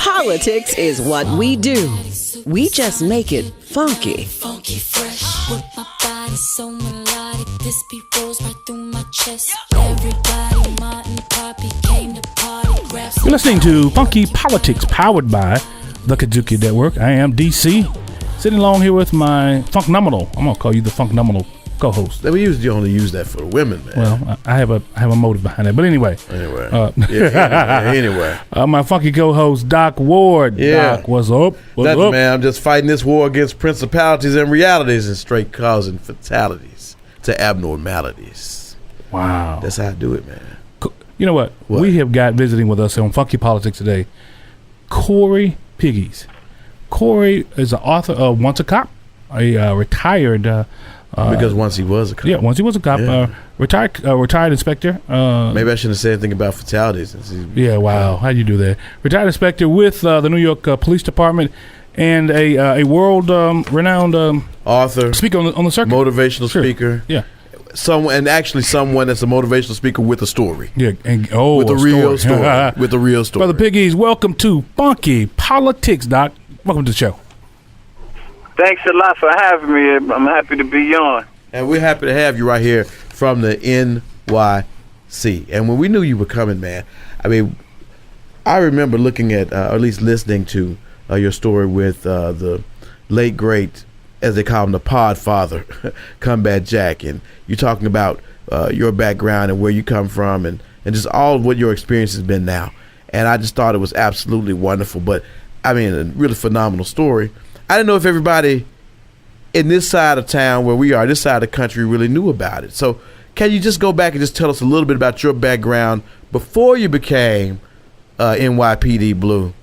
Politics is what we do. We just make it funky. Funky fresh with my body so melodic. This beat rolls right through my chest. Everybody, Martin, Poppy came to party. You're listening to Funky Politics, powered by the Kazuki Network. I am DC, sitting along here with my Funknominal. I'm gonna call you the Funknominal co-host. We usually only use that for the women, man. Well, I have a motive behind it, but anyway. Anyway. My funky co-host Doc Ward. Yeah. Doc, what's up? Nothing, man. I'm just fighting this war against principalities and realities and straight causing fatalities to abnormalities. Wow. That's how I do it, man. You know what? We have got visiting with us on Funky Politics today, Corey Pegues. Corey is an author of Once a Cop, a retired. Because once he was a cop. Yeah, once he was a cop. Yeah. Retired inspector. Maybe I shouldn't say anything about fatalities. Yeah, wow. How'd you do that? Retired inspector with the New York Police Department and a world renowned author. Speaker on the circuit. Motivational speaker. Yeah. Someone that's a motivational speaker with a story. Yeah, with a real story. With a real story. Brother Pegues, welcome to Funky Politics, Doc. Welcome to the show. Thanks a lot for having me. I'm happy to be on. And we're happy to have you right here from the N.Y.C. And when we knew you were coming, man, I mean, I remember looking at, or at least listening to your story with the late, great, as they call him, the pod father, Combat Jack. And you're talking about your background and where you come from and just all of what your experience has been now. And I just thought it was absolutely wonderful. But, I mean, a really phenomenal story. I didn't know if everybody in this side of town where we are, this side of the country, really knew about it. So can you just go back and just tell us a little bit about your background before you became NYPD Blue,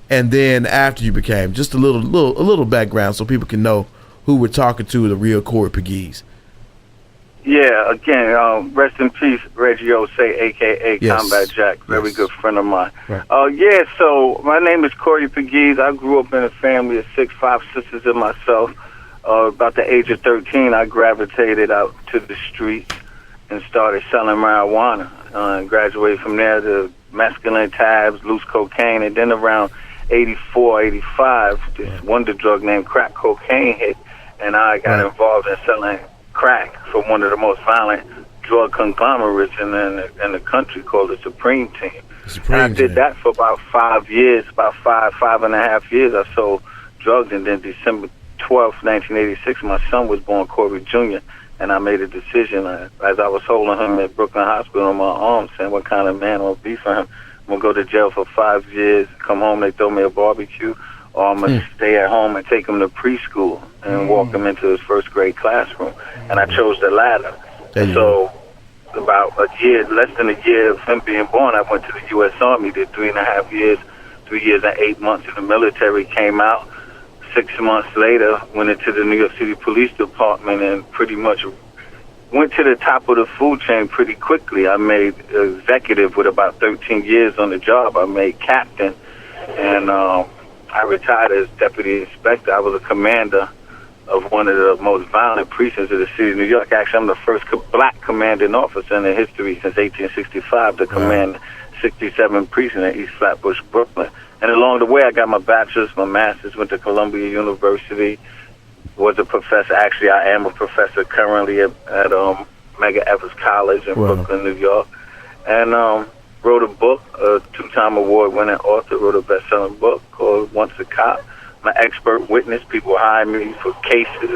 and then after you became, just a little background so people can know who we're talking to, the real Corey Pegues. Yeah, again, rest in peace, Reggie Ose, a.k.a. Yes. Combat Jack, very good friend of mine. Right. So my name is Corey Pegues. I grew up in a family of 5 sisters and myself. About the age of 13, I gravitated out to the streets and started selling marijuana. Graduated from there to masculine tabs, loose cocaine, and then around 84, 85, this wonder drug named crack cocaine hit, and I got involved in selling crack for one of the most violent drug conglomerates in the country called the Supreme Team. I did that for about 5 years, about five and a half years. I sold drugs, and then December 12th, 1986, my son was born, Corey Jr., and I made a decision as I was holding him at Brooklyn Hospital in my arms, saying what kind of man I'll be for him. I'm going to go to jail for 5 years, come home, they throw me a barbecue, or I'm going to stay at home and take him to preschool and walk him into his first grade classroom. And I chose the latter. So about less than a year of him being born, I went to the U.S. Army, did 3.5 years, 3 years and 8 months in the military, came out. 6 months later, went into the New York City Police Department and pretty much went to the top of the food chain pretty quickly. I made executive with about 13 years on the job. I made captain, and I retired as deputy inspector. I was a commander of one of the most violent precincts of the city of New York. Actually, I'm the first black commanding officer in the history since 1865 to command 67 precinct in East Flatbush, Brooklyn. And along the way, I got my bachelor's, my master's, went to Columbia University, was a professor. Actually, I am a professor currently at Medgar Evers College in Brooklyn, New York. And wrote a book, a 2-time award-winning author, wrote a best-selling book called Once a Cop. I'm an expert witness. People hire me for cases,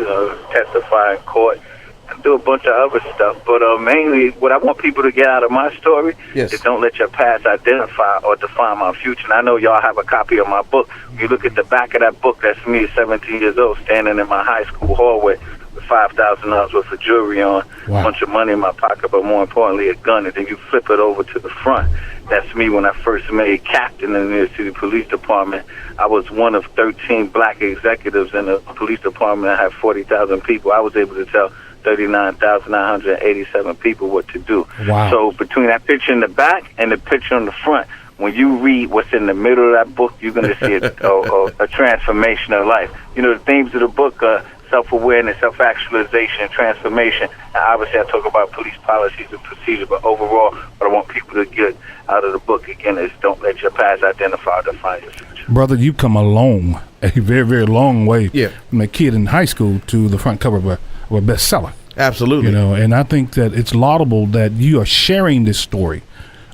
testify in court, and do a bunch of other stuff. But mainly, what I want people to get out of my story is don't let your past identify or define my future. And I know y'all have a copy of my book. If you look at the back of that book, that's me, 17 years old, standing in my high school hallway with $5,000 worth of jewelry on, a bunch of money in my pocket, but more importantly, a gun. And then you flip it over to the front. That's me when I first made captain in the New York City Police Department. I was one of 13 black executives in the police department that had 40,000 people. I was able to tell 39,987 people what to do. Wow. So between that picture in the back and the picture on the front, when you read what's in the middle of that book, you're going to see a transformation of life. You know, the themes of the book are self-awareness, self-actualization, and transformation. And obviously, I talk about police policies and procedures, but overall, what I want people to get out of the book, again, is don't let your past identify or define your future. Brother, you've come a very, very long way from a kid in high school to the front cover of a bestseller. Absolutely. You know, and I think that it's laudable that you are sharing this story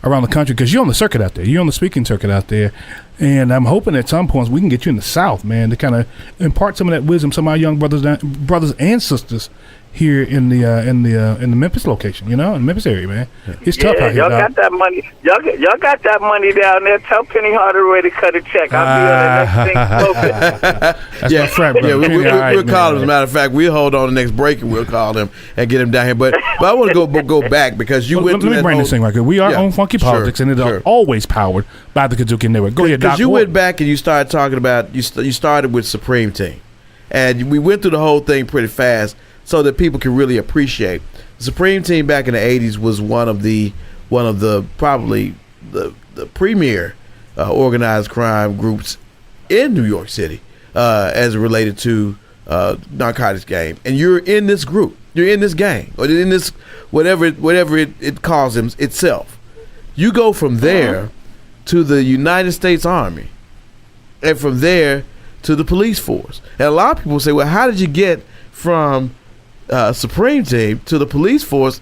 around the country, because you're on the circuit out there. You're on the speaking circuit out there. And I'm hoping at some points we can get you in the South, man, to kind of impart some of that wisdom, some of our young brothers and sisters here in the Memphis location, you know, in the Memphis area, man. It's tough out here. Y'all got that money. Y'all got that money down there. Tell Penny Hardaway to cut a check. I'll be on the next thing. That's my friend, brother. We'll call him. As a matter of fact, we'll hold on the next break and we'll call him and get him down here. But I want to go back because you went. Let me bring this thing right here. We are on Funky Politics, and it is always powered by the Kazuki Network. Go ahead, Doc. Because you went back and you started talking about you started with Supreme Team, and we went through the whole thing pretty fast so that people can really appreciate. The Supreme Team back in the 80s was one of the probably the premier organized crime groups in New York City as it related to narcotics game. And you're in this group, you're in this gang, or in this whatever it calls itself. You go from there to the United States Army, and from there to the police force. And a lot of people say, well, how did you get from Supreme Team to the police force,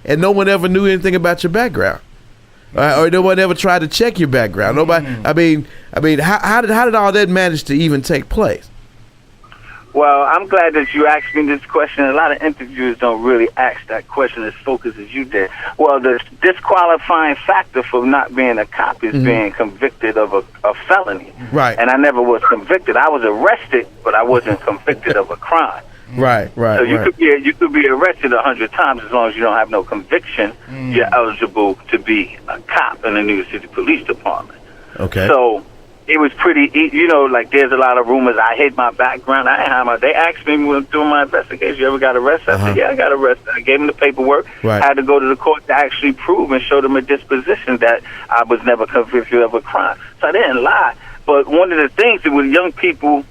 and no one ever knew anything about your background, or no one ever tried to check your background? Nobody. I mean, how did all that manage to even take place? Well, I'm glad that you asked me this question. A lot of interviewers don't really ask that question as focused as you did. Well, the disqualifying factor for not being a cop is being convicted of a felony. Right. And I never was convicted. I was arrested, but I wasn't convicted of a crime. Right. So you could be arrested 100 times as long as you don't have no conviction. You're eligible to be a cop in the New York City Police Department. Okay. So it was pretty, you know, like there's a lot of rumors. I hid my background. I didn't hide my. They asked me during my investigation, "You ever got arrested?" I said, "Yeah, I got arrested." I gave them the paperwork. Right. I had to go to the court to actually prove and show them a disposition that I was never convicted of a crime. So I didn't lie. But one of the things that with young people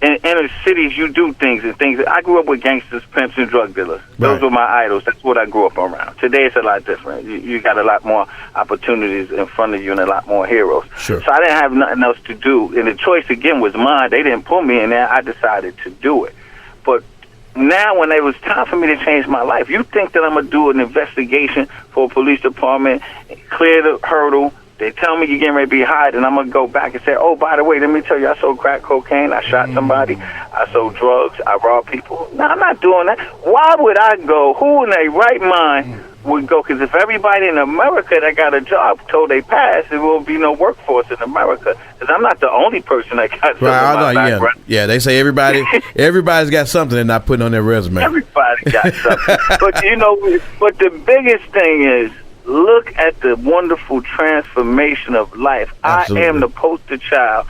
in inner cities, you do things. I grew up with gangsters, pimps, and drug dealers. Those were my idols. That's what I grew up around. Today, it's a lot different. You got a lot more opportunities in front of you and a lot more heroes. Sure. So I didn't have nothing else to do. And the choice, again, was mine. They didn't put me in there. I decided to do it. But now when it was time for me to change my life, you think that I'm going to do an investigation for a police department, clear the hurdle, they tell me you're getting ready to be hired, and I'm going to go back and say, oh, by the way, let me tell you, I sold crack cocaine, I shot somebody, I sold drugs, I robbed people. No, I'm not doing that. Why would I go? Who in their right mind would go? Because if everybody in America that got a job told they passed, there will be no workforce in America. Because I'm not the only person that got something in my background. Yeah, they say everybody's got something they're not putting on their resume. Everybody got something. But, you know, but the biggest thing is, look at the wonderful transformation of life. Absolutely. I am the poster child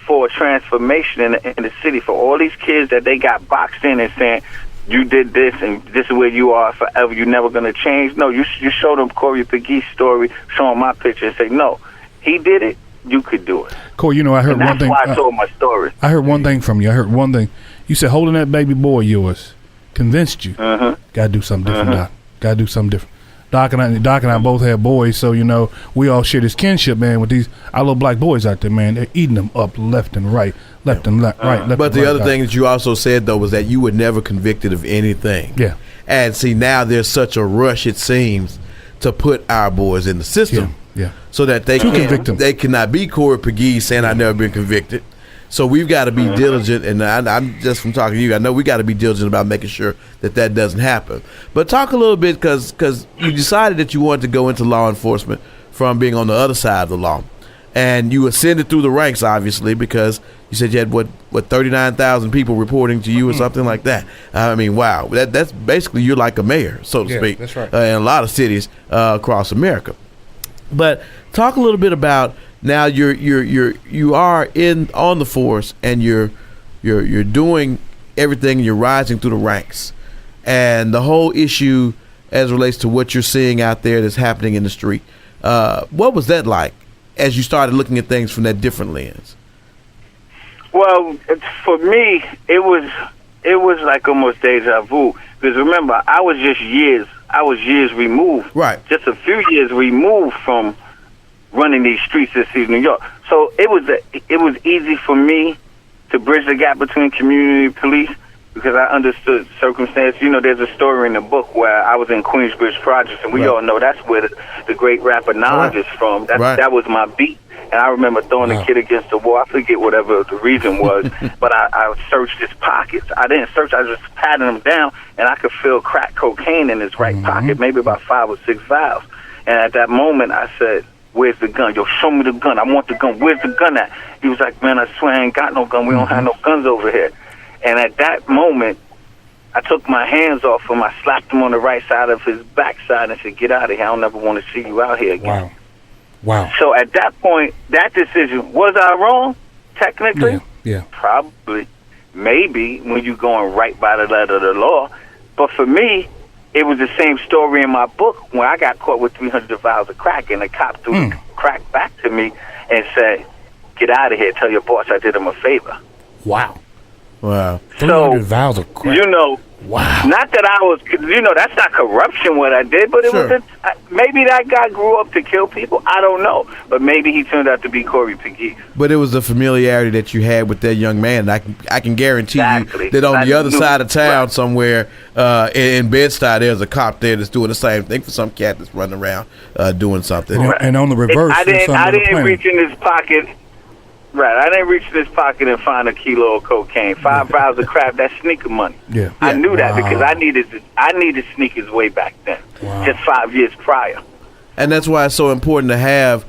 for transformation in the city for all these kids that they got boxed in and saying, you did this and this is where you are forever. You're never going to change. No, you show them Corey Pegues' story, show them my picture and say, no, he did it. You could do it. Corey, you know, I heard one thing. That's why I told my story. I heard one thing from you. I heard one thing. You said holding that baby boy of yours convinced you. Got to do something different, Doc. Got to do something different. Doc and I both have boys, so, you know, we all share this kinship, man, with our little black boys out there, man. They're eating them up left and right, left and right. But the other thing that you also said, though, was that you were never convicted of anything. Yeah. And see, now there's such a rush, it seems, to put our boys in the system. Yeah. So that they cannot be Corey Pegues saying I've never been convicted. So we've got to be diligent, and I'm just from talking to you, I know we got to be diligent about making sure that doesn't happen. But talk a little bit, because you decided that you wanted to go into law enforcement from being on the other side of the law. And you ascended through the ranks, obviously, because you said you had, what 39,000 people reporting to you or something like that. I mean, wow. That's basically, you're like a mayor, so to speak. That's right. In a lot of cities across America. But talk a little bit about, now you are on the force, and you're doing everything, and you're rising through the ranks, and the whole issue as it relates to what you're seeing out there that's happening in the street. What was that like as you started looking at things from that different lens? Well, for me, it was it was like almost deja vu. Because remember, I was years removed. Right. Just a few years removed from running these streets in city of New York. So it was easy for me to bridge the gap between community and police because I understood circumstance. You know, there's a story in the book where I was in Queensbridge Projects, and we all know that's where the great rapper Nas is from. That was my beat. And I remember throwing the kid against the wall. I forget whatever the reason was, but I searched his pockets. I didn't search. I just patted him down, and I could feel crack cocaine in his right pocket, maybe about 5 or 6 vials. And at that moment, I said, "Where's the gun? Yo, show me the gun. I want the gun. Where's the gun at?" He was like, "Man, I swear I ain't got no gun. We don't have no guns over here." And at that moment, I took my hands off him. I slapped him on the right side of his backside and said, "Get out of here. I don't ever want to see you out here again." Wow. So at that point, that decision, was I wrong? Technically? Yeah. Probably. Maybe when you're going right by the letter of the law. But for me, it was the same story in my book when I got caught with 300 vials of crack, and the cop threw the crack back to me and said, "Get out of here. Tell your boss I did him a favor." Wow. 300 vials of crack. You know, wow. Not that I was, you know, that's not corruption what I did, but it was maybe that guy grew up to kill people. I don't know. But maybe he turned out to be Corey Pegues. But it was the familiarity that you had with that young man. I can guarantee you that on the other side of town somewhere in Bed-Stuy, there's a cop there that's doing the same thing for some cat that's running around doing something. And on the reverse, I didn't reach in his pocket. Right, I didn't reach in his pocket and find a kilo of cocaine. 5 vials of crap, that's sneaker money. Yeah. I knew that because I needed sneakers way back then, just 5 years prior. And that's why it's so important to have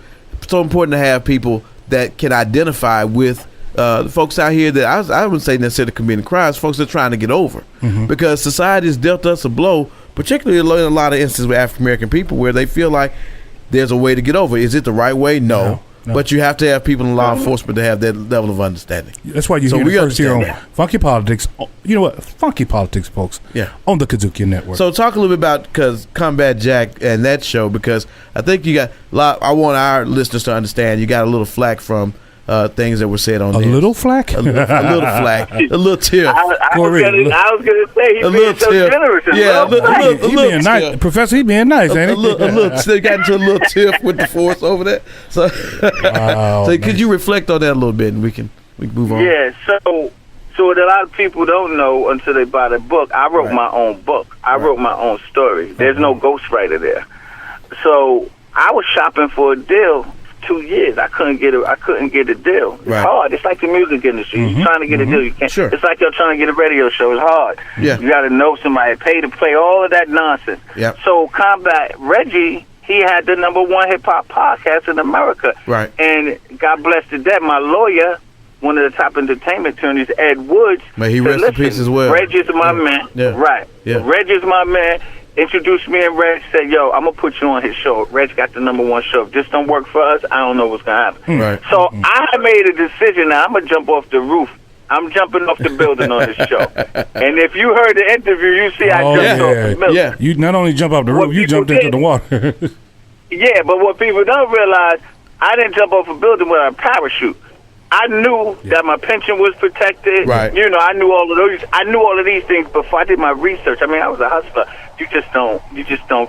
people that can identify with the folks out here that I wouldn't say necessarily committing crimes, folks that are trying to get over. Because society has dealt us a blow, particularly in a lot of instances with African American people where they feel like there's a way to get over. Is it the right way? No. But you have to have people in law enforcement to have that level of understanding. That's why you hear the first here on Funky Politics. You know what? Funky Politics, folks. Yeah. On the Kazuki Network. So talk a little bit about Combat Jack and that show, because I think you got a lot. I want our listeners to understand you got a little flack from things that were said on there. A little flack? A little flack. A little tip. I was going to say, he's being so generous. Yeah, a little being nice. Professor, he being nice, ain't he? They got into a little tiff with the force over that. So, could you reflect on that a little bit, and we can move on? Yeah, so what a lot of people don't know until they buy the book, I wrote my own book. I wrote my own story. There's no ghostwriter there. So I was shopping for a deal 2 years. I couldn't get a deal. It's hard. It's like the music industry. You're trying to get a deal, you can't. Sure. It's like you're trying to get a radio show. It's hard. Yeah. You got to know somebody, pay to play, all of that nonsense. Yep. So Combat Reggie, he had the #1 hip hop podcast in America. Right. And God bless the dead, my lawyer, one of the top entertainment attorneys, Ed Woods. May he rest in peace as well. Reggie's my man. Yeah. Right. Yeah. Reggie's my man. Introduced me and Reg, said, "Yo, I'm gonna put you on his show." Reg got the #1 show. If this don't work for us, I don't know what's gonna happen. Right. So I made a decision. Now I'm gonna jump off the roof. I'm jumping off the building on this show. And if you heard the interview, you see I jumped off the building. Yeah. You not only jump off the roof, you jumped into the water. Yeah, but what people don't realize, I didn't jump off a building with a parachute. I knew that my pension was protected. Right. You know, I knew all of these things before I did my research. I mean, I was a hustler. You just don't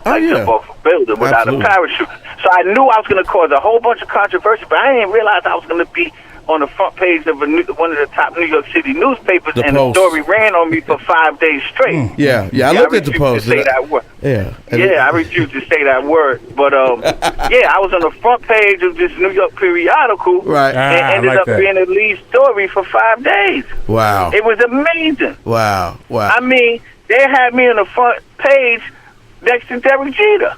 jump off a building without a parachute. So I knew I was going to cause a whole bunch of controversy, but I didn't realize I was going to be on the front page of one of the top New York City newspapers, the Post. The story ran on me for 5 days straight. Yeah, I looked at the Post. To say that word. I refused to say that word. But I was on the front page of this New York periodical, right? And ended up being the lead story for 5 days. Wow, it was amazing. Wow. I mean, they had me on the front page next to Derek Jeter.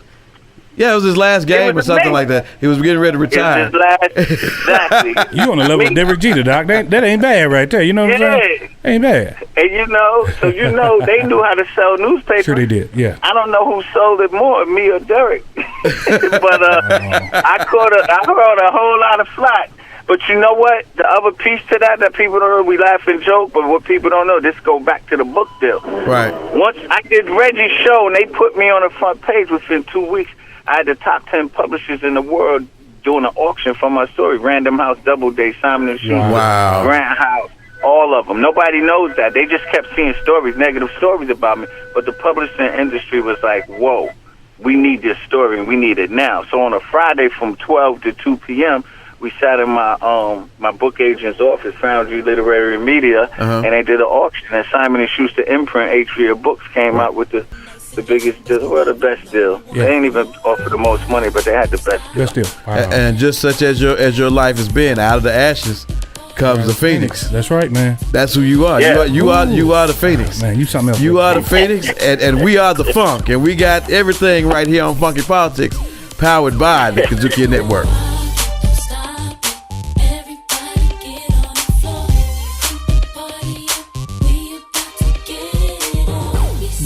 Yeah, it was his last game or something like that. He was getting ready to retire. It was his last, exactly. You on the level of Derek Jeter, Doc. That ain't bad right there. You know what I'm saying? Ain't bad. And they knew how to sell newspapers. Sure they did, yeah. I don't know who sold it more, me or Derek. But I caught a whole lot of flack. But you know what? The other piece to that people don't know, we laugh and joke, but what people don't know, this go back to the book deal. Right. Once I did Reggie's show, and they put me on the front page within 2 weeks, I had the top 10 publishers in the world doing an auction for my story. Random House, Doubleday, Simon & Schuster, wow. Grant House, All of them. Nobody knows that. They just kept seeing stories, negative stories about me. But the publishing industry was like, whoa, we need this story and we need it now. So on a Friday from 12 to 2 p.m., we sat in my book agent's office, Foundry Literary Media, and they did an auction. And Simon & Schuster imprint, Atria Books, came out with the biggest deal, well, the best deal. Yeah. They ain't even offer the most money, but they had the best deal. Best deal. Wow. And just such as your life has been, out of the ashes comes the phoenix. That's right, man. That's who you are. Yeah. You are the phoenix. Man, you something else. You are the phoenix, and we are the funk, and we got everything right here on Funky Politics, powered by the Kazuki Network.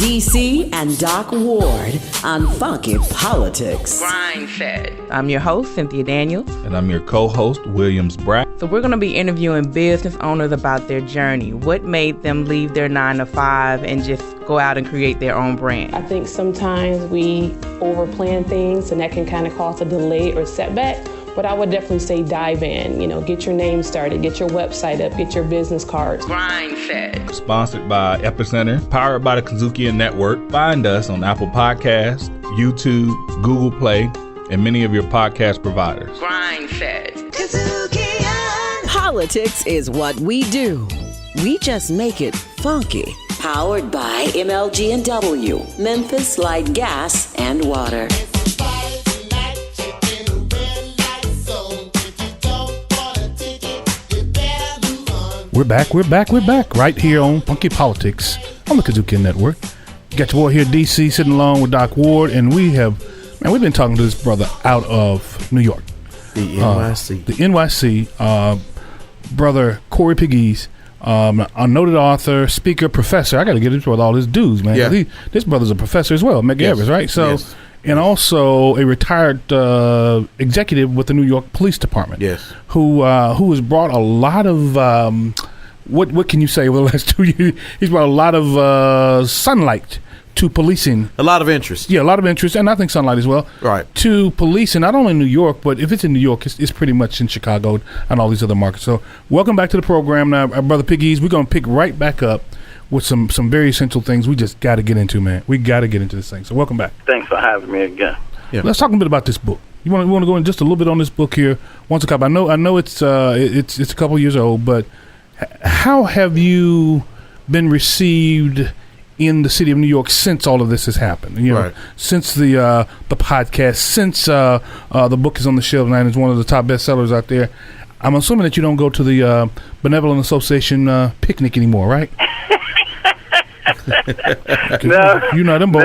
DC and Doc Ward on Funky Politics. Grind Fed. I'm your host, Cynthia Daniels. And I'm your co-host, Williams Brack. So we're going to be interviewing business owners about their journey. What made them leave their 9-to-5 and just go out and create their own brand? I think sometimes we overplan things and that can kind of cause a delay or setback. But I would definitely say dive in, get your name started, get your website up, get your business cards. Grind Fed. Sponsored by Epicenter, powered by the Kazuki Network. Find us on Apple Podcasts, YouTube, Google Play, and many of your podcast providers. Grind Fed. Politics is what we do. We just make it funky. Powered by MLG&W, Memphis Light Gas and Water. We're back right here on Funky Politics on the Kazuki Network. You got your boy here, DC, sitting along with Doc Ward, and we've been talking to this brother out of New York. The NYC. The NYC, brother Corey Pegues, a noted author, speaker, professor. I got to get into with all his dudes, man. Yeah. This brother's a professor as well, McGarris, right? So. Yes. And also a retired executive with the New York Police Department. Yes. Who has brought a lot of what can you say over the last 2 years? He's brought a lot of sunlight to policing. A lot of interest. Yeah, a lot of interest, and I think sunlight as well. Right. To policing, not only in New York, but if it's in New York, it's pretty much in Chicago and all these other markets. So welcome back to the program now, Brother Pegues. We're going to pick right back up with some very essential things we just got to get into, man. We got to get into this thing. So welcome back. Thanks for having me again. Yeah. Let's talk a bit about this book. You want to go in just a little bit on this book here. Once a copy. I know it's a couple years old, but how have you been received in the city of New York since all of this has happened? Right. Since the podcast, since the book is on the shelves and it's one of the top bestsellers out there. I'm assuming that you don't go to the Benevolent Association picnic anymore, right? No, you know them boys.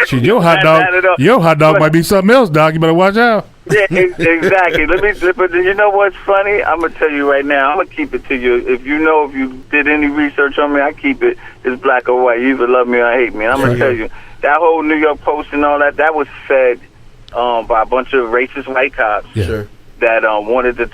Shit, your hot dog might be something else, dog. You better watch out. Yeah, exactly. But you know what's funny? I'm gonna tell you right now. I'm gonna keep it to you. If you did any research on me, I keep it. It's black or white. You either love me or hate me. And I'm gonna tell you that whole New York Post and all that. That was fed by a bunch of racist white cops that wanted to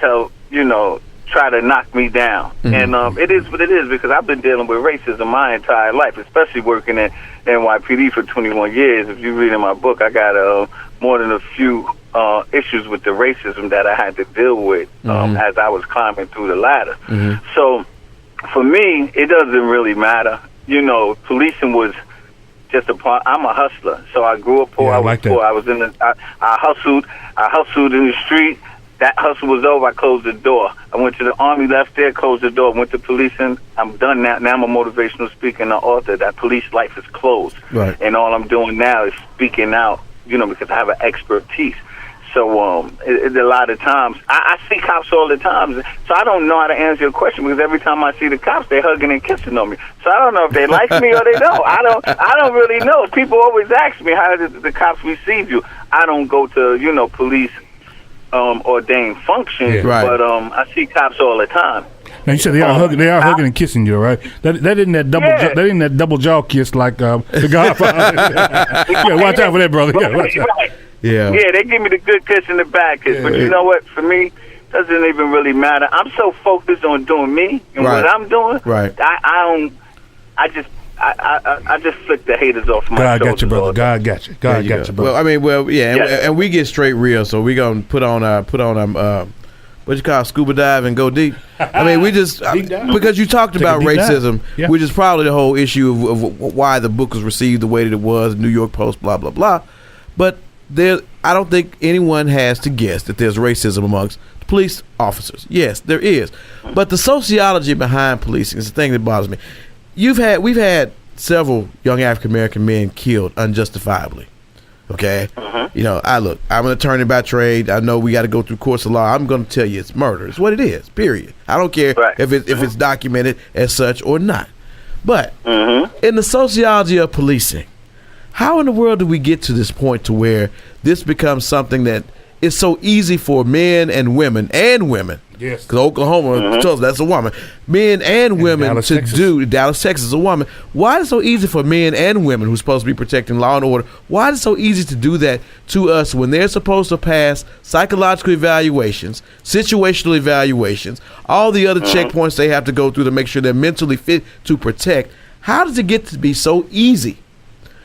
try to knock me down. Mm-hmm. And it is what it is, because I've been dealing with racism my entire life, especially working at NYPD for 21 years. If you read in my book, I got more than a few issues with the racism that I had to deal with as I was climbing through the ladder. Mm-hmm. So for me, it doesn't really matter. Policing was just a part. I'm a hustler, so I grew up poor. I was poor. I was I hustled in the street. That hustle was over. I closed the door. I went to the Army, left there, closed the door, went to policing. I'm done now. Now I'm a motivational speaker and an author. That police life is closed. Right. And all I'm doing now is speaking out, because I have an expertise. So a lot of times, I see cops all the time. So I don't know how to answer your question, because every time I see the cops, they're hugging and kissing on me. So I don't know if they like me or they don't. I don't really know. People always ask me, how did the cops receive you? I don't go to, police ordained functions, but I see cops all the time. Now you said they are hugging and kissing you, right? That isn't that double jaw, that isn't that double jaw kiss like the Godfather. Yeah, watch out for that, brother. Yeah, watch out. Yeah, they give me the good kiss in the back kiss, but you know what? For me, it doesn't even really matter. I'm so focused on doing me and what I'm doing. Right. I just flick the haters off my shoulders. God got you, brother. God got you. God got you, brother. Well, and we get straight real, so we're gonna put on scuba dive and go deep. I mean, we just because you talked about racism, which is probably the whole issue of why the book was received the way that it was, New York Post, blah blah blah. But I don't think anyone has to guess that there's racism amongst the police officers. Yes, there is, but the sociology behind policing is the thing that bothers me. We've had several young African American men killed unjustifiably. Okay, I'm an attorney by trade. I know we got to go through courts of law. I'm going to tell you it's murder. It's what it is. Period. I don't care if it's documented as such or not. But in the sociology of policing, how in the world do we get to this point to where this becomes something that is so easy for men and women? Yes. Because Oklahoma tells us that's a woman. Men and women Dallas, to Texas. do. Dallas, Texas is a woman. Why is it so easy for men and women who's supposed to be protecting law and order? Why is it so easy to do that to us when they're supposed to pass psychological evaluations, situational evaluations, all the other checkpoints they have to go through to make sure they're mentally fit to protect? How does it get to be so easy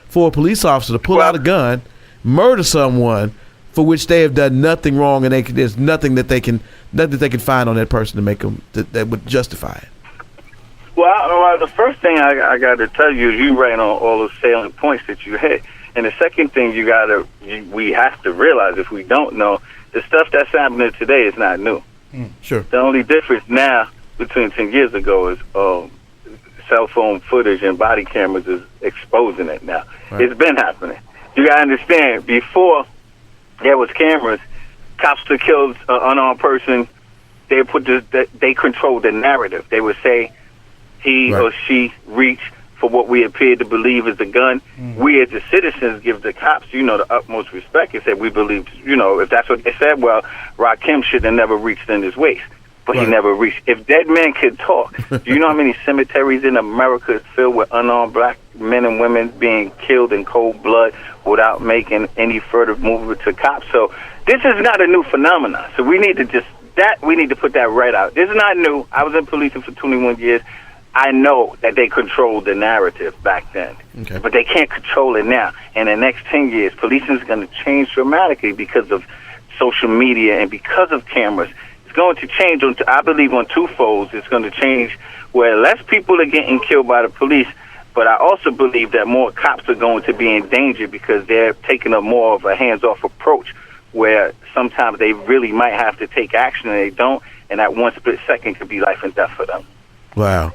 for a police officer to pull out a gun, murder someone for which they have done nothing wrong, and there's nothing that they can find on that person to make them that would justify it? Well, the first thing I got to tell you is you right on all those salient points that you hit, and the second thing we have to realize, if we don't know, the stuff that's happening today is not new. Sure. The only difference now between 10 years ago is cell phone footage and body cameras is exposing it now. Right. It's been happening. You got to understand, before there was cameras, cops to kill an unarmed person, they controlled the narrative. They would say he or she reached for what we appear to believe is the gun. We as the citizens give the cops, the utmost respect and say we believe, if that's what they said, well, Rakim should have never reached in his waist. But he never reached. If dead men could talk, do you know how many cemeteries in America is filled with unarmed black men and women being killed in cold blood without making any further movement to cops? So this is not a new phenomenon. So we need to put that right out. This is not new. I was in policing for 21 years. I know that they controlled the narrative back then, but they can't control it now. In the next 10 years, policing is going to change dramatically because of social media and because of cameras. It's going to change, I believe, on two folds. It's going to change where less people are getting killed by the police, but I also believe that more cops are going to be in danger because they're taking a more of a hands-off approach where sometimes they really might have to take action and they don't, and that one split second could be life and death for them. Wow.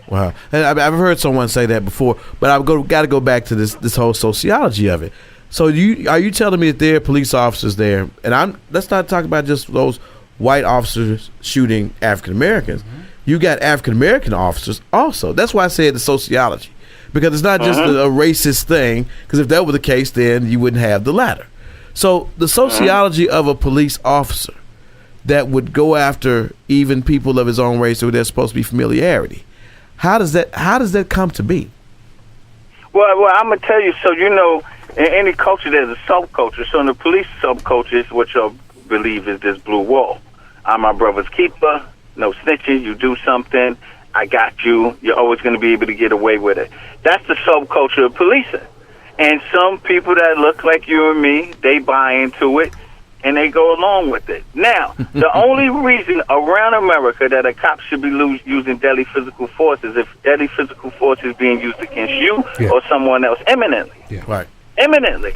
And I've heard someone say that before, but I've got to go back to this whole sociology of it. So are you telling me that there are police officers there, and let's not talk about just those white officers shooting African Americans. You got African American officers also. That's why I said the sociology, because it's not just a racist thing, because if that were the case, then you wouldn't have the latter. So the sociology of a police officer that would go after even people of his own race who there's supposed to be familiarity, how does that come to be? Well, I'm going to tell you, so in any culture there's a subculture. So in the police subculture, which I believe is this blue wall. I'm my brother's keeper, no snitching, you do something, I got you, you're always going to be able to get away with it. That's the subculture of policing. And some people that look like you and me, they buy into it, and they go along with it. Now, the only reason around America that a cop should be using deadly physical force is if deadly physical force is being used against you or someone else imminently. Yeah. Right. Imminently.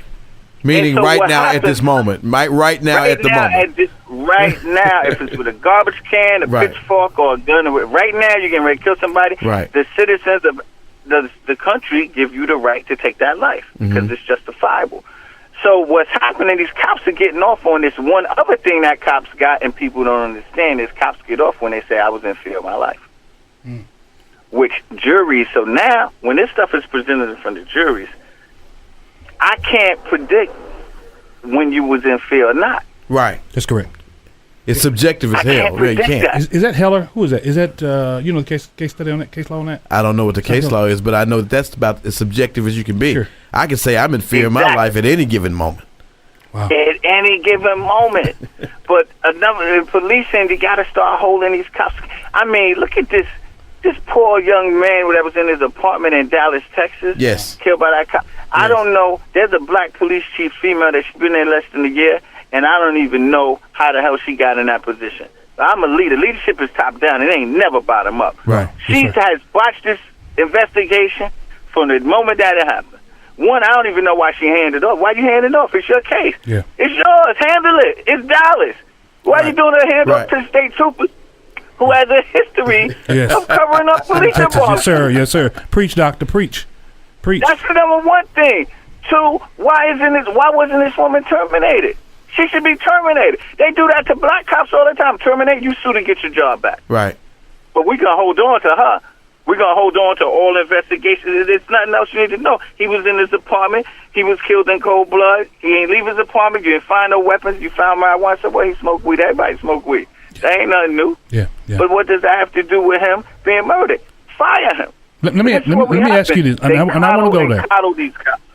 Meaning so right now at this moment. Right now at the moment. Right now, if it's with a garbage can, a pitchfork, or a gun, right now you're getting ready to kill somebody, the citizens of the country give you the right to take that life because it's justifiable. So what's happening, these cops are getting off on this one other thing that cops got and people don't understand is cops get off when they say, I was in fear of my life. Which juries, so now when this stuff is presented in front of juries, I can't predict when you was in fear or not. Right. That's correct. It's subjective as hell. You can't. Is that Heller? Who is that? Is that the case study on that, case law on that? I don't know what the case law is, but I know that's about as subjective as you can be. Sure. I can say I'm in fear of my life at any given moment. Wow. At any given moment. But in policing, you got to start holding these cops. I mean, look at this poor young man that was in his apartment in Dallas, Texas. Yes. Killed by that cop. I don't know. There's a black police chief female that's been there less than a year, and I don't even know how the hell she got in that position. I'm a leader. Leadership is top down. It ain't never bottom up. Right. She has watched this investigation from the moment that it happened. One, I don't even know why she handed it off. Why you hand it off? It's your case. Yeah. It's yours. Handle it. It's dollars. Why you doing a handoff to the state troopers who has a history of covering up police departments? Yes, sir. Preach, doctor, preach. That's the number one thing. Two, why wasn't this woman terminated? She should be terminated. They do that to black cops all the time. Terminate, you sue to get your job back. Right. But we're going to hold on to her. We're going to hold on to all investigations. There's nothing else you need to know. He was in his apartment. He was killed in cold blood. He ain't leave his apartment. You didn't find no weapons. You found marijuana. So, well, he smoked weed. Everybody smoked weed. That ain't nothing new. Yeah. But what does that have to do with him being murdered? Fire him. Let me ask you this, and I want to go there.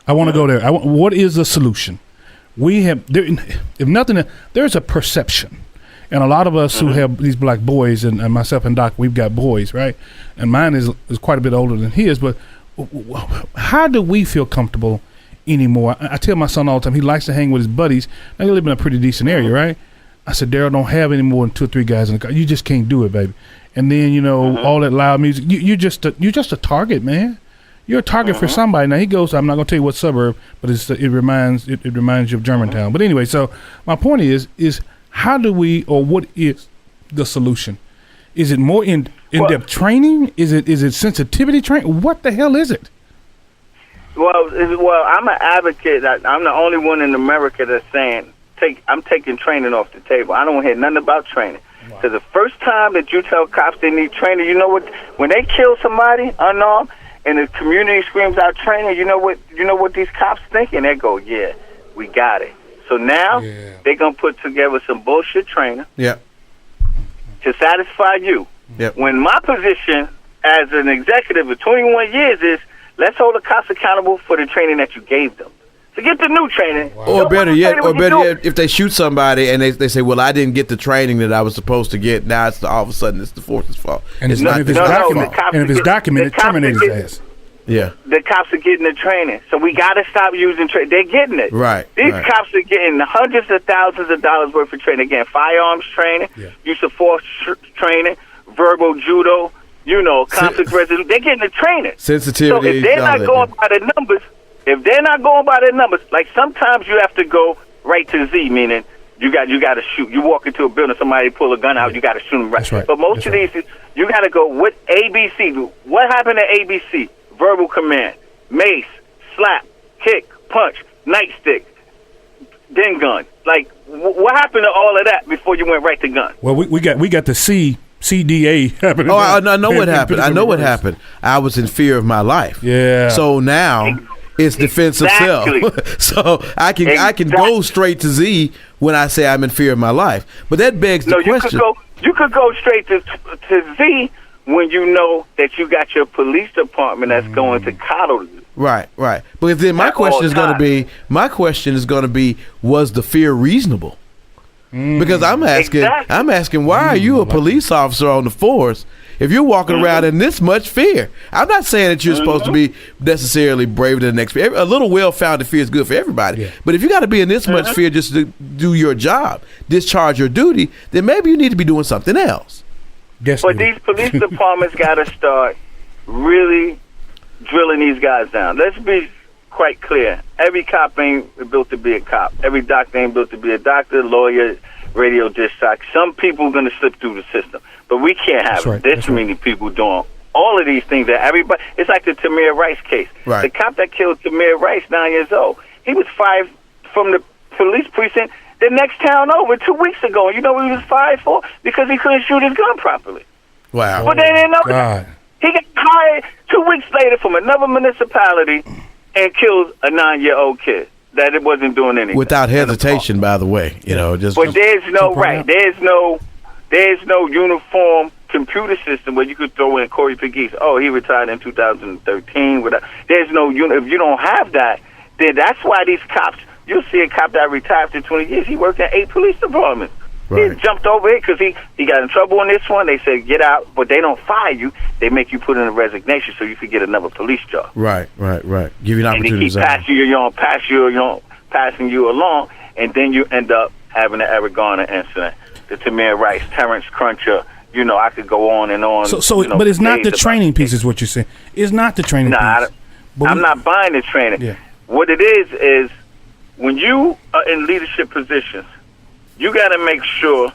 I want to go there. What is the solution? We have, if nothing, there's a perception. And a lot of us who have these black boys, and myself and Doc, we've got boys, right? And mine is quite a bit older than his. But how do we feel comfortable anymore? I tell my son all the time, he likes to hang with his buddies. Now, they live in a pretty decent area, right? I said, Daryl, don't have any more than 2 or 3 guys in the car. You just can't do it, baby. And then, all that loud music, you're just a target, man. You're a target for somebody. Now, he goes, I'm not going to tell you what suburb, but it reminds you of Germantown. But anyway, so my point is how do we, or what is the solution? Is it more in-depth training? Is it sensitivity training? What the hell is it? Well, I'm an advocate. I'm the only one in America that's saying, I'm taking training off the table. I don't hear nothing about training. Because the first time that you tell cops they need training, you know what? When they kill somebody unarmed and the community screams out training, you know what these cops think? And they go, yeah, we got it. So now they're going to put together some bullshit training to satisfy you. Yep. When my position as an executive of 21 years is, let's hold the cops accountable for the training that you gave them. Forget the new training. Wow. Or better yet, if they shoot somebody and they say, well, I didn't get the training that I was supposed to get, now all of a sudden it's the force's fault. And if it's documented, terminate his ass. Yeah. The cops are getting the training. So we got to stop using training. They're getting it. Right. These cops are getting hundreds of thousands of dollars worth of training. Again, firearms training, use of force training, verbal judo, conflict resolution. They're getting the training. Sensitivity. So if they're not going by the numbers, like sometimes you have to go right to Z, meaning you got to shoot. You walk into a building, somebody pull a gun out, you got to shoot them right. That's right. But most of these, you got to go with ABC. What happened to ABC? Verbal command, mace, slap, kick, punch, nightstick, then gun. Like, what happened to all of that before you went right to gun? Well, we got the CDA happening. Oh, I know what happened. I know what happened. I was in fear of my life. Yeah. So now it's defense of self. So I can go straight to Z when I say I'm in fear of my life. But that begs the question. You could go straight to Z when you know that you got your police department that's going to coddle you. Right. But then my question is going to be, was the fear reasonable? Because I'm asking, why are you a police officer on the force if you're walking around in this much fear? I'm not saying that you're supposed to be necessarily braver than the next fear. A little well-founded fear is good for everybody. Yeah. But if you got to be in this much fear just to do your job, discharge your duty, then maybe you need to be doing something else. But these police departments got to start really drilling these guys down. Let's be quite clear. Every cop ain't built to be a cop. Every doctor ain't built to be a doctor, lawyer, radio dispatch. Some people are going to slip through the system. But we can't have this many people doing all of these things that everybody... It's like the Tamir Rice case. Right. The cop that killed Tamir Rice, 9 years old, he was fired from the police precinct the next town over 2 weeks ago. You know what he was fired for? Because he couldn't shoot his gun properly. Wow. But they didn't know that. He got hired 2 weeks later from another municipality and killed a 9-year-old kid that it wasn't doing anything. Without hesitation, by the way. But there's no uniform computer system where you could throw in Corey Pegues. Oh, he retired in 2013. There's no if you don't have that, then that's why these cops, you'll see a cop that retired after 20 years, he worked in 8 police departments. Right. He jumped over it because he got in trouble on this one. They said, get out, but they don't fire you. They make you put in a resignation so you could get another police job. Right. Give you an opportunity. And they keep passing you along, and then you end up having an Eric Garner incident. the Tamir Rice, Terrence Cruncher. You know, I could go on and on. So, you know, but it's not the training piece, is what you're saying. It's not the training piece. I'm not buying the training. Yeah. What it is when you are in leadership positions, you got to make sure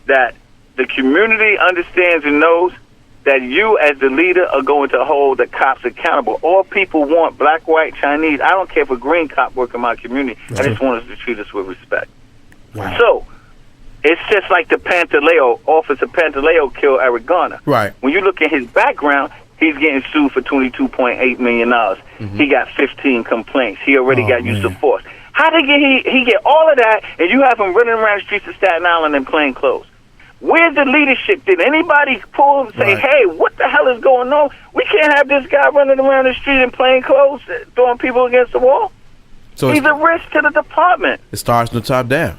that the community understands and knows that you, as the leader, are going to hold the cops accountable. All people want, black, white, Chinese. I don't care if a green cop work in my community. Right. I just want us to treat us with respect. Wow. So it's just like the Pantaleo, Officer Pantaleo killed Eric Garner. Right. When you look at his background, he's getting sued for $22.8 million. Mm-hmm. He got 15 complaints. He already got use of force. How did he get all of that, and you have him running around the streets of Staten Island in plain clothes? Where's the leadership? Did anybody pull and say, hey, what the hell is going on? We can't have this guy running around the street in plain clothes, throwing people against the wall. So he's a risk to the department. It starts from the top down.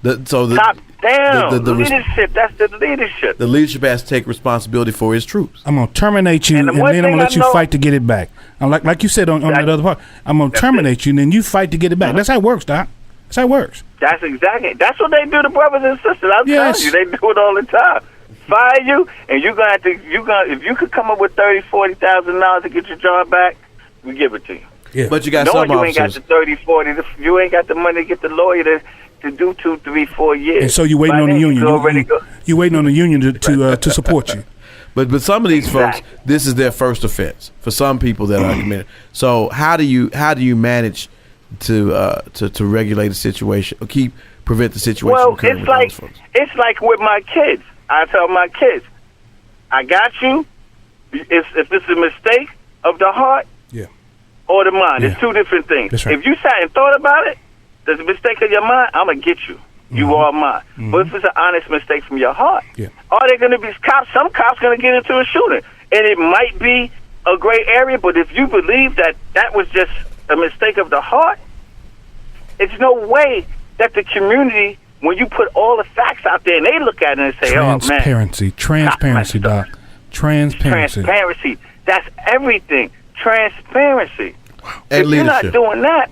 Top down. The leadership, that's the leadership. The leadership has to take responsibility for his troops. I'm going to terminate you, and then I'm going to let you fight to get it back. Like you said on that other part, I'm going to terminate you, and then you fight to get it back. That's how it works, Doc. That's how it works. That's what they do to brothers and sisters. I'm telling you, they do it all the time. Fire you, and if you could come up with $30,000-$40,000 to get your job back, we give it to you. Yeah. But you got some officers. You ain't got the 30, 40, you ain't got the money to get the lawyer to do 2, 3, 4 years. And so you're waiting on the union. You're waiting on the union to support you. But some of these folks, this is their first offense. For some people that are committed. So how do you manage to regulate the situation or prevent the situation? Well, it's like with my kids. I tell my kids, I got you. If it's a mistake of the heart, or the mind, it's two different things. That's right. If you sat and thought about it, there's a mistake of your mind, I'm gonna get you. You are mine. Mm-hmm. But if it's an honest mistake from your heart, are there gonna be cops? Some cops gonna get into a shooting, and it might be a gray area. But if you believe that was just a mistake of the heart, it's no way that the community, when you put all the facts out there and they look at it and say, oh, man. Transparency, Doc. Transparency. That's everything. Transparency. And if leadership. You're not doing that,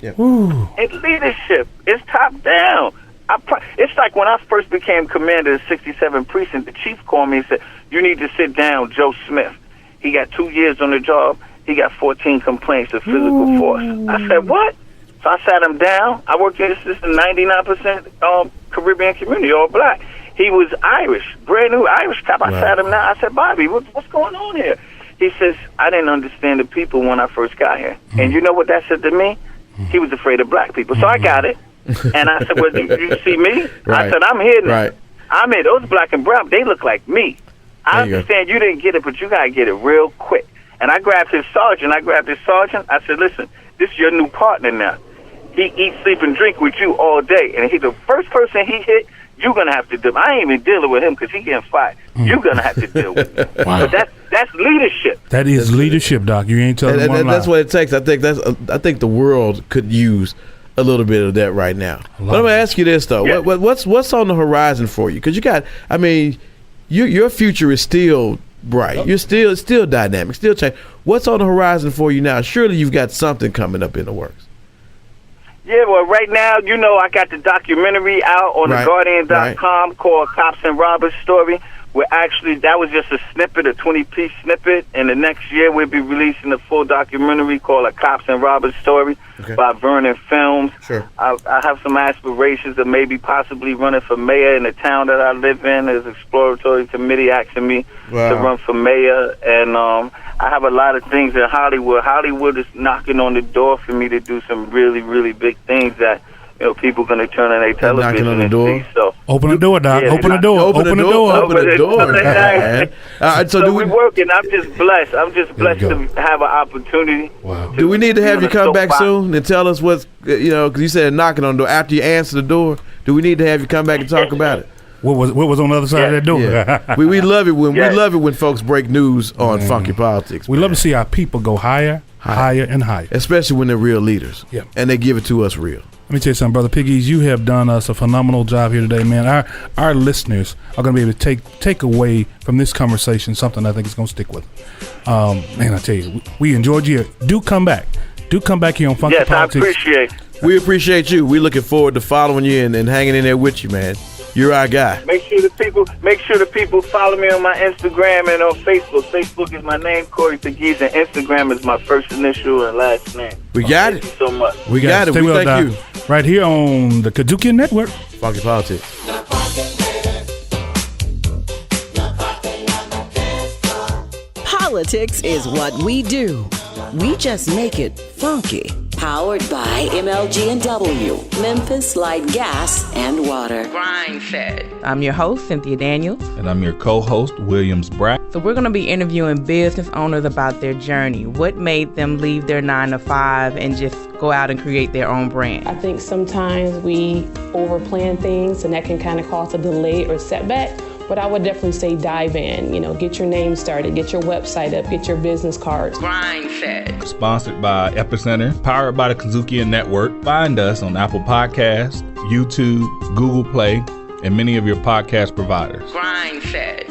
it's leadership. It's top down. It's like when I first became commander of 67 Precinct, the chief called me and said, you need to sit down, Joe Smith. He got 2 years on the job. He got 14 complaints of physical force. I said, what? So I sat him down. I worked in this 99% Caribbean community, all black. He was Irish, brand new Irish cop. I sat him down. I said, Bobby, what's going on here? He says, I didn't understand the people when I first got here. Mm-hmm. And you know what that said to me? He was afraid of black people. So I got it. And I said, well, you see me? I said, I'm here now. Right. I'm here. Those black and brown, they look like me. I understand you didn't get it, but you got to get it real quick. And I grabbed his sergeant. I said, listen, this is your new partner now. He eats, sleep, and drink with you all day. And the first person he hit, you're going to have to deal. I ain't even dealing with him because he getting fired. You're going to have to deal with him. Wow. But that's leadership. That is leadership, Doc. You ain't telling one lie. That's what it takes. I think the world could use a little bit of that right now. But I'm going to ask you this, though. Yeah. What's on the horizon for you? Because your future is still bright. You're still dynamic, still change. What's on the horizon for you now? Surely you've got something coming up in the works. Yeah, well, right now, I got the documentary out on theguardian.com called Cops and Robbers Story. That was just a snippet, a 20-piece snippet, and the next year we'll be releasing a full documentary called A Cops and Robbers Story by Vernon Films. Sure. I have some aspirations of maybe possibly running for mayor in the town that I live in. There's an exploratory committee asking me to run for mayor, and I have a lot of things in Hollywood. Hollywood is knocking on the door for me to do some really, really big things that people going to turn on their television on the door. and see. So open the door, Doc. Open the door. So we're working. I'm just blessed. To have an opportunity. Wow. Do we need to have you come back soon and tell us what's because you said knocking on the door after you answer the door? Do we need to have you come back and talk about it? What was on the other side of that door? Yeah. we love it when folks break news on Funky Politics. We love to see our people go higher, and higher, especially when they're real leaders. Yeah, and they give it to us real. Let me tell you something, Brother Pegues. You have done us a phenomenal job here today, man. Our listeners are going to be able to take away from this conversation something I think is going to stick with them. Man, I tell you, we enjoyed you. Do come back here on Funky Politics. Yes, I appreciate it. We appreciate you. We're looking forward to following you and hanging in there with you, man. You're our guy. Make sure the people follow me on my Instagram and on Facebook. Facebook is my name, Corey Pegues, and Instagram is my first initial and last name. We got it. Thank you so much. We got it. Stay We well, thank Doc. you. Right here on the Kadukian Network. Funky Politics. Politics is what we do. We just make it funky. Powered by MLG&W, Memphis Light Gas and Water. Grind Fed. I'm your host, Cynthia Daniels. And I'm your co-host, Williams Brack. So we're going to be interviewing business owners about their journey. What made them leave their 9-to-5 and just go out and create their own brand? I think sometimes we overplan things and that can kind of cause a delay or setback. But I would definitely say dive in, get your name started, get your website up, get your business cards. Grind Fed. Sponsored by Epicenter, powered by the Kazukian Network. Find us on Apple Podcasts, YouTube, Google Play, and many of your podcast providers. Grind Fed.